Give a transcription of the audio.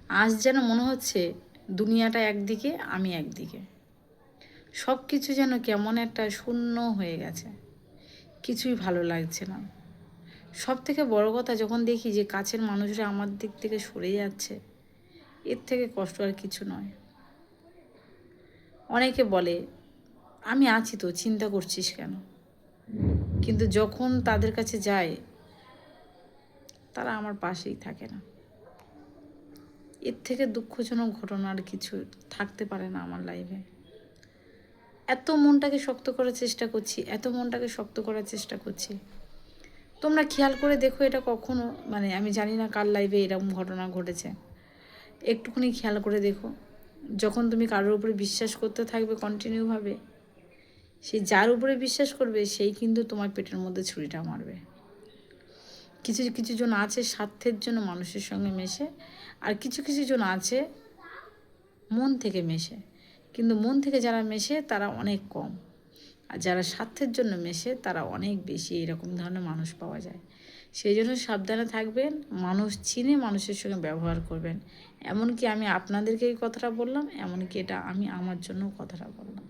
আজ যেন মনে হচ্ছে দুনিয়াটা একদিকে, আমি একদিকে। সব কিছু যেন কেমন একটা শূন্য হয়ে গেছে, কিছুই ভালো লাগছে না। সব থেকে বড় কথা, যখন দেখি যে কাছের মানুষরা আমার দিক থেকে সরে যাচ্ছে, এর থেকে কষ্ট আর কিছু নয়। অনেকে বলে, আমি আছি তো, চিন্তা করছিস কেন? কিন্তু যখন তাদের কাছে যায়, তারা আমার পাশেই থাকে না। এর থেকে দুঃখজনক ঘটনা আর কিছু থাকতে পারে না আমার লাইফে। এত মনটাকে শক্ত করার চেষ্টা করছি, এত মনটাকে শক্ত করার চেষ্টা করছি। তোমরা খেয়াল করে দেখো, এটা কখনো আমি জানি না কার লাইফে এরকম ঘটনা ঘটেছে, একটুখানি খেয়াল করে দেখো। যখন তুমি কারোর উপরে বিশ্বাস করতে থাকবে কন্টিনিউভাবে, সেই যার উপরে বিশ্বাস করবে সেই কিন্তু তোমার পেটের মধ্যে ছুরিটা মারবে। কিছু কিছু জন আছে স্বার্থের জন্য মানুষের সঙ্গে মেশে, আর কিছু কিছু জন আছে মন থেকে মেশে। কিন্তু মন থেকে যারা মেশে তারা অনেক কম, আর যারা স্বার্থের জন্য মেশে তারা অনেক বেশি। এরকম ধরনের মানুষ পাওয়া যায়। সেই জন্য সাবধানে থাকবেন, মানুষ চিনে মানুষের সঙ্গে ব্যবহার করবেন। এমনকি আমি আপনাদেরকে এই কথাটা বললাম, এমনকি এটা আমি আমার জন্য কথাটা বললাম।